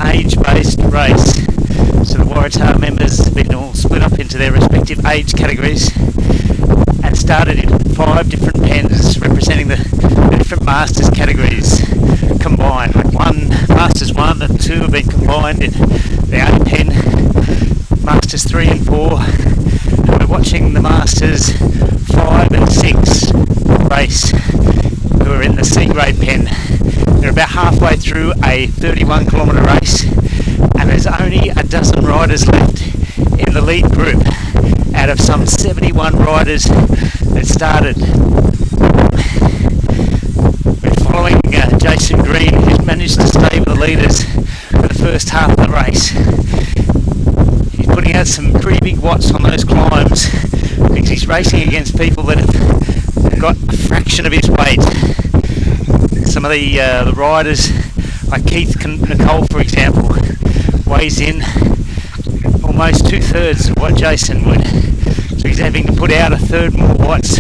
age-based race. So the Waratah members have been all split up into their respective age categories and started in 5 different pens representing the different Masters categories combined. Like Masters 1 and 2 have been combined in the A pen, Masters 3 and 4, and we're watching the Masters 5 and 6 race who are in the C grade pen. They're about halfway through a 31 kilometre race and there's only a dozen riders left in the lead group out of some 71 riders that started. We're following Jason Green, who's managed to stay with the leaders for the first half of the race. He's putting out some pretty big watts on those climbs because he's racing against people that have got a fraction of his weight. Some of the riders, like Keith Nicole for example, weighs in almost 2/3 of what Jason would. So he's having to put out a third more watts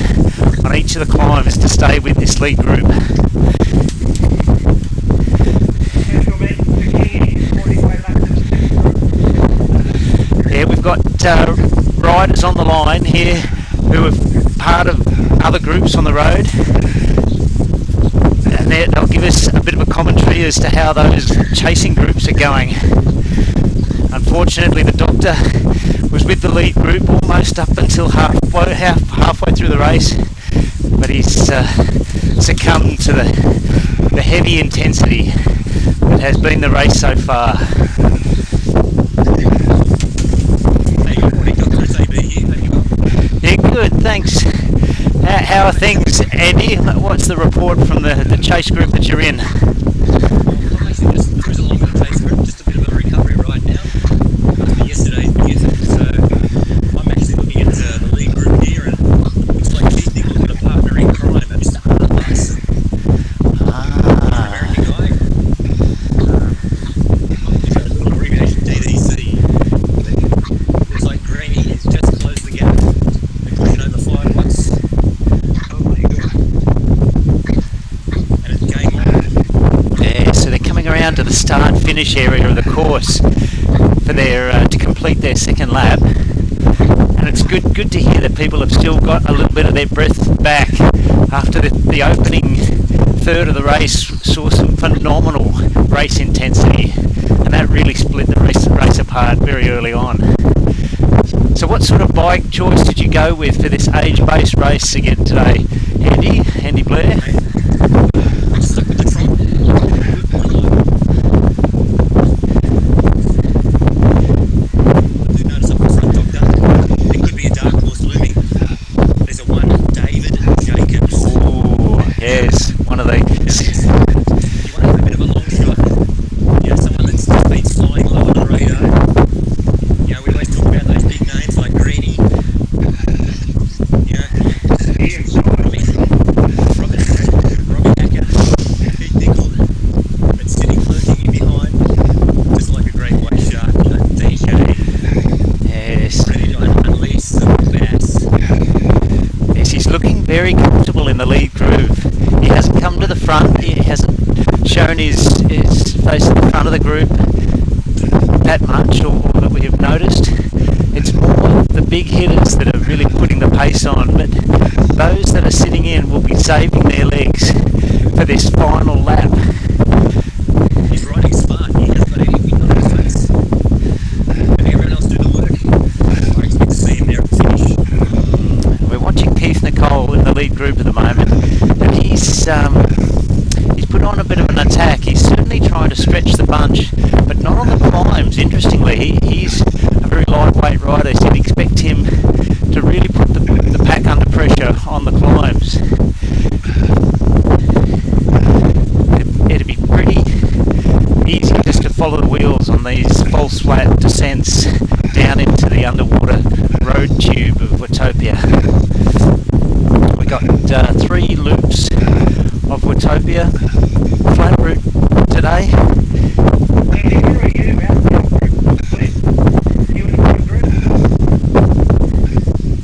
on each of the climbs to stay with this lead group. Yeah, we've got riders on the line here who are part of other groups on the road, and they'll give us a bit of a commentary as to how those chasing groups are going. Unfortunately, the doctor was with the lead group almost up until halfway through the race, but he's succumbed to the heavy intensity that has been the race so far. Yeah, good, thanks. How are things, Andy? What's the report from the chase group that you're in? To the start finish area of the course for their to complete their second lap, and it's good to hear that people have still got a little bit of their breath back after the opening third of the race saw some phenomenal race intensity, and that really split the race apart very early on. So what sort of bike choice did you go with for this age-based race again today, Andy Blair? Very comfortable in the lead groove. He hasn't come to the front, he hasn't shown his face at the front of the group that much, or that we have noticed. It's more the big hitters that are really putting the pace on, but those that are sitting in will be saving their legs for this final lap. He's riding smart, he hasn't got any wind on his face. Let everyone else do the work. I expect to see him there at the finish. We're watching Keith Nicole in the lead group at the moment, and he's put on a bit of an attack. He's certainly trying to stretch the bunch, but not on the climbs. Interestingly, he's a very lightweight rider, so you'd expect him to really put the pack under pressure on the climbs. It'd be pretty easy just to follow the wheels on these false flat descents down into the underwater road tube of Watopia. We got 3 loops of Watopia flat route today.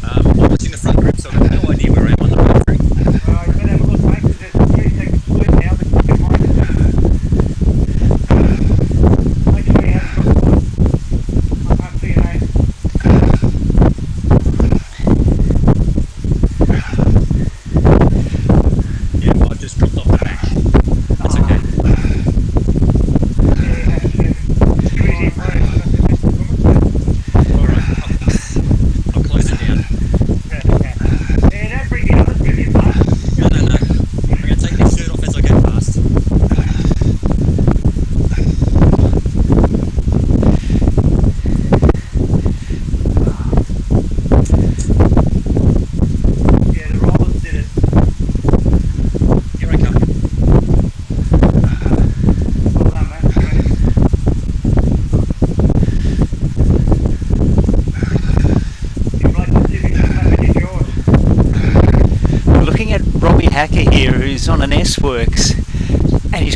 I'm watching the front group, so I've got no idea where I am on the road group.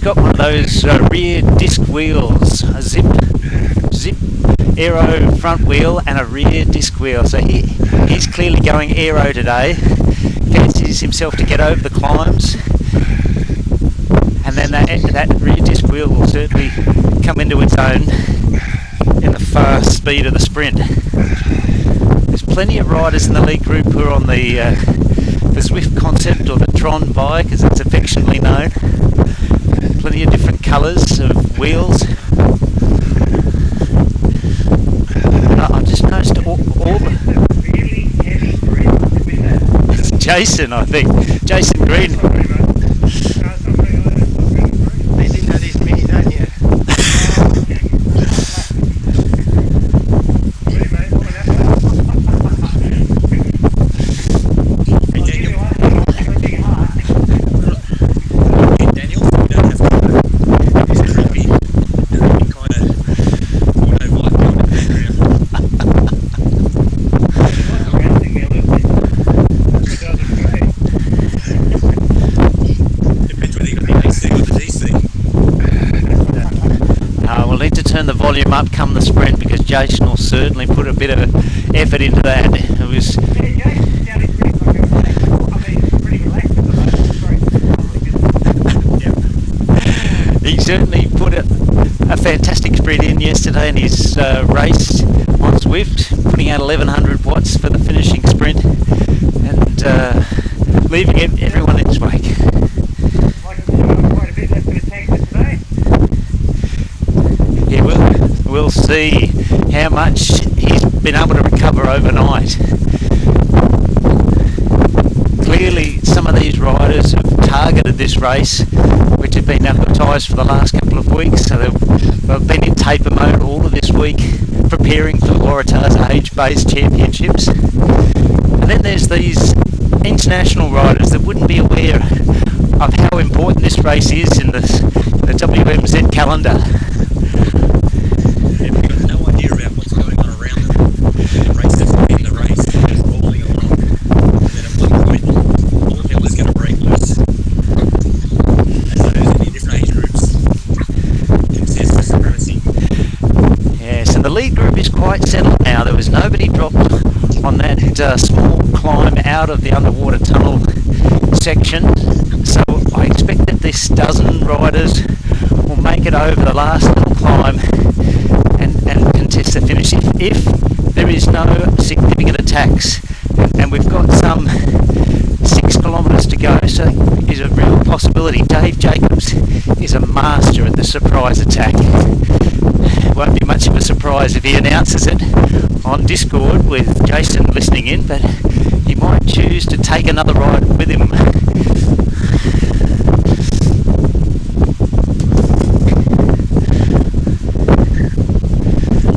got one of those rear disc wheels, a zip aero front wheel and a rear disc wheel. So he's clearly going aero today. Fancies himself to get over the climbs, and then that rear disc wheel will certainly come into its own in the fast speed of the sprint. There's plenty of riders in the lead group who are on the Zwift concept, or the Tron bike as it's affectionately known. Plenty of different colours of wheels. I've just noticed all it's Jason, I think. Jason Green. They think that is me, don't you? Turn the volume up come the sprint, because Jason will certainly put a bit of effort into that. It was he certainly put a fantastic sprint in yesterday in his race on Zwift, putting out 1100 watts for the finishing sprint and leaving everyone in his wake. We'll see how much he's been able to recover overnight. Clearly some of these riders have targeted this race, which have been advertised for the last couple of weeks, so they've been in taper mode all of this week preparing for the Waratahs age-based championships. And then there's these international riders that wouldn't be aware of how important this race is in the WMZ calendar. The lead group is quite settled now. There was nobody dropped on that small climb out of the underwater tunnel section, so I expect that this dozen riders will make it over the last little climb and contest the finish if there is no significant attacks, and we've got some 6 kilometres to go, so there's a real possibility. Dave Jacobs is a master at the surprise attack. Won't be much of a surprise if he announces it on Discord with Jason listening in, but he might choose to take another ride with him.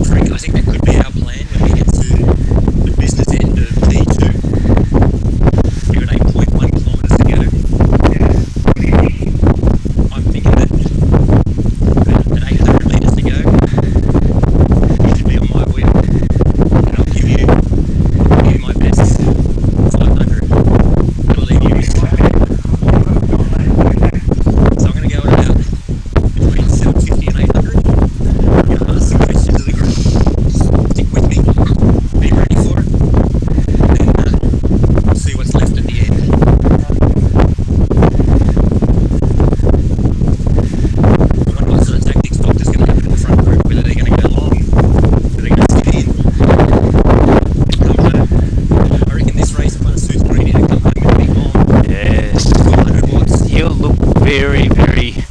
Frank, I think that could be our plan when we get to the business end of P2. We've got 8.1 kilometres to go. I'm thinking that at 800 metres to go, you should be on my wheel, and I'll give you my best 500. It'll leave you with 500. So I'm going to go at about between 750 and 800. I'm going to ask some questions to the group. Stick with me. Be ready for it. And we'll see what's left at the end. I wonder what sort of tactics Doctor's going to have in the front group, whether they're going to go long, whether they're going to sit in. I reckon this race kind of suits Greeny to come home with a big bomb. Yes, 400 watts. he'll look very, very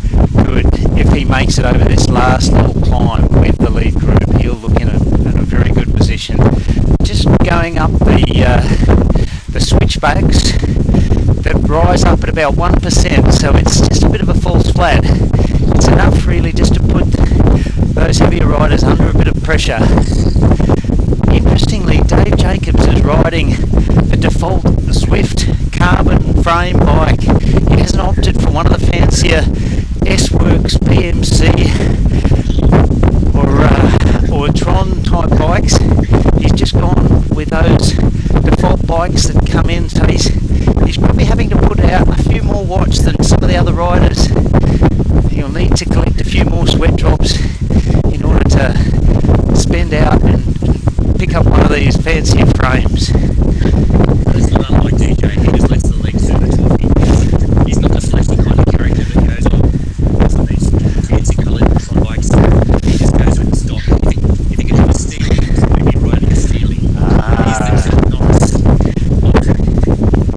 good if he makes it over this last little climb with the lead group. He'll look in a very good position. Just going up the switchbacks that rise up at about 1%, so it's just a bit of a false flat. It's enough really just to put those heavier riders under a bit of pressure. Interestingly, Dave Jacobs is riding a default Zwift carbon frame bike. He hasn't opted for one of the fancier S-Works BMC or Tron type bikes. He's just gone with those default bikes that come in, so he's probably having to put out a few more watts than some of the other riders. He'll need to collect a few more sweat drops in order to spend out and pick up one of these fancier frames. It's not unlike DJ, he just lets the legs do the talking. He's not the flashy kind of character that goes on these fancy coloured Tron bikes. He just goes with the stock. You think it's a Steely, maybe riding a Steely. He's that nice look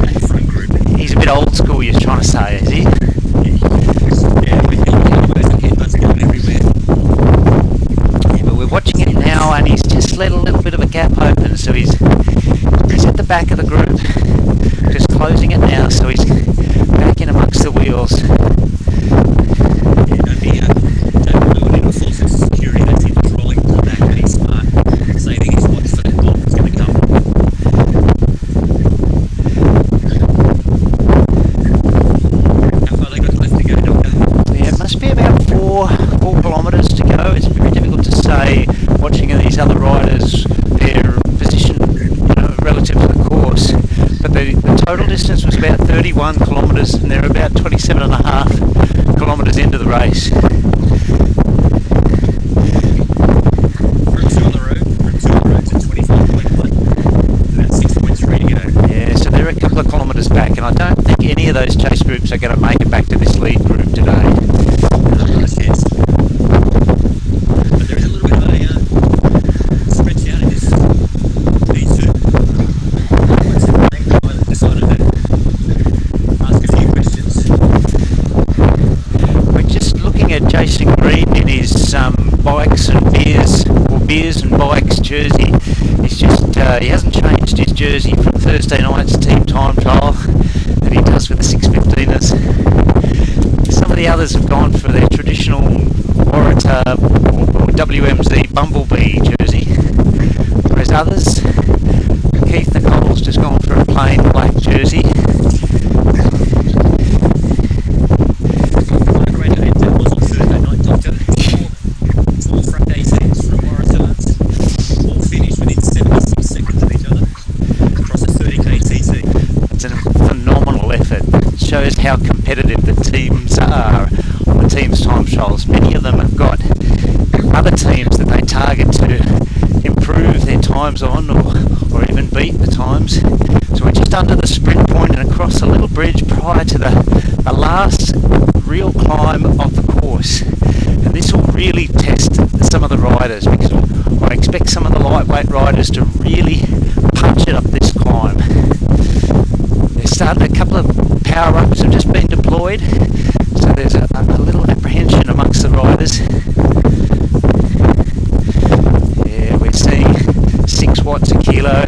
and front group. He's a bit old school, you're trying to say, is he? Yeah, with elbows and headbutts going everywhere. Yeah, but we're watching it now and he's just let a little bit of a gap open, so he's at the back of the group, just closing it now, so he's back in amongst the wheels. Yeah, don't do it in a full sense of security. That's him trolling to the back, but he's smart, saving his watch for that ball that's going to come. How far they got left to go, Doctor? Yeah, it must be about 4 kilometres to go. It's very difficult to say, watching these other riders, their position, relative to the course. But the total distance was about 31 kilometres, and they're about 27.5 kilometres into the race. Group 2 on the road. Group 2 on the road's at 25.1. About 6.3 to go. Yeah, so they're a couple of kilometres back, and I don't think any of those chase groups are going to make it back to this lead group today. Nice chance. But there is a little bit of a stretch out in this lead 2. I decided to ask a few questions. We're just looking at Jason Green in his bikes and beers and bikes jersey. He's just he hasn't changed his jersey from Thursday night's team time trial that he does with the 615ers. Some of the others have gone for their traditional Waratah or WMZ Bumblebee jersey, whereas others, Keith Nicole's just gone for a plain black jersey. My grade 8 that was on Thursday night, Doctor. Four front 18s from Waratahs, all finished within 76 seconds of each other across a 30k TT. It's a phenomenal effort. It shows how competitive the teams are on the team's time trials. Many of them have got other teams that they target to improve their times on or even beat the times. So we're just under the sprint point and across a little bridge prior to the last real climb of the course. And this will really test some of the riders, because I expect some of the lightweight riders to really punch it up this climb. They've started, a couple of power-ups have just been deployed, so there's a little apprehension amongst the riders. Yeah, we're seeing 6 watts a kilo,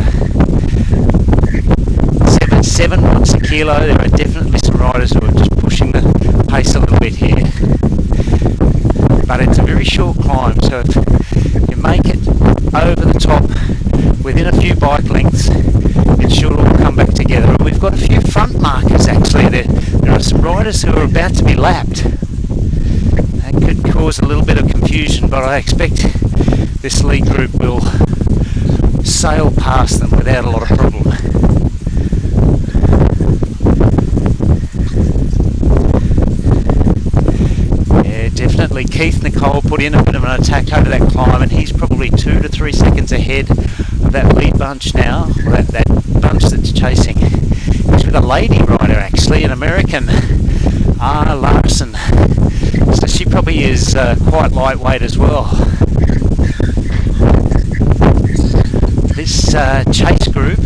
7 watts a kilo. There are definitely some riders who are just pushing the pace a little bit here. But it's a very short climb, so if you make it over the top within a few bike lengths, it should all come back together. And we've got a few front markers actually. There are some riders who are about to be lapped. That could cause a little bit of confusion, but I expect this lead group will sail past them without a lot of problem. Yeah, definitely Keith Nicole put in a bit of an attack over that climb, and he's probably 2 to 3 seconds ahead of that lead bunch now, or that bunch that's chasing. He's with a lady rider actually, an American, Anna Larson. So she probably is quite lightweight as well. This chase group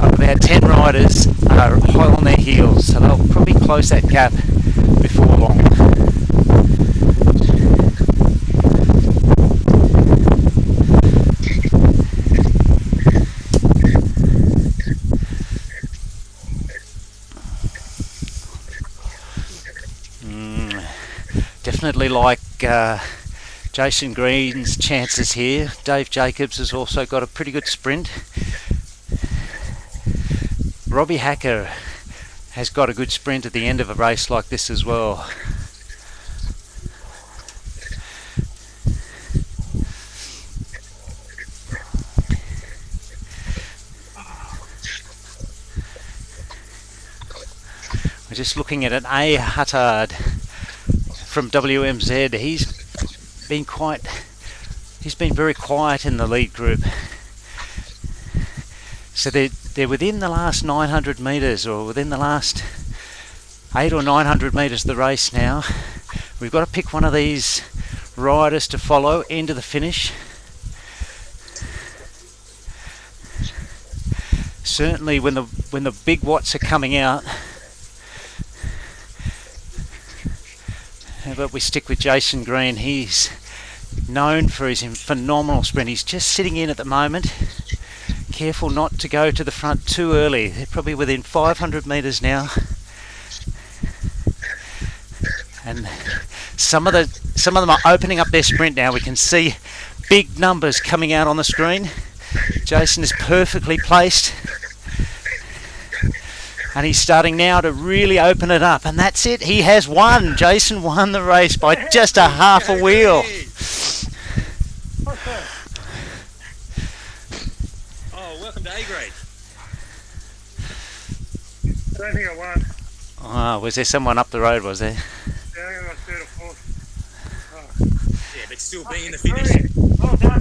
of about 10 riders are high on their heels, so they'll probably close that gap before long. Definitely like Jason Green's chances here. Dave Jacobs has also got a pretty good sprint. Robbie Hacker has got a good sprint at the end of a race like this as well. We're just looking at an A Huttard from WMZ. He's been very quiet in the lead group. So they're within the last 900 metres, or within the last 800 or 900 metres of the race now. We've got to pick one of these riders to follow into the finish. Certainly when the big watts are coming out, but we stick with Jason Green. He's known for his phenomenal sprint. He's just sitting in at the moment. Careful not to go to the front too early. They're probably within 500 metres now, and some of them are opening up their sprint now. We can see big numbers coming out on the screen. Jason is perfectly placed, and he's starting now to really open it up, and that's it. He has won. Jason won the race by just a half a wheel. Oh, welcome to A grade. I don't think I won. Oh, was there someone up the road, was there? Yeah, I think I got third or fourth. Yeah, but still being in the finish. Well done.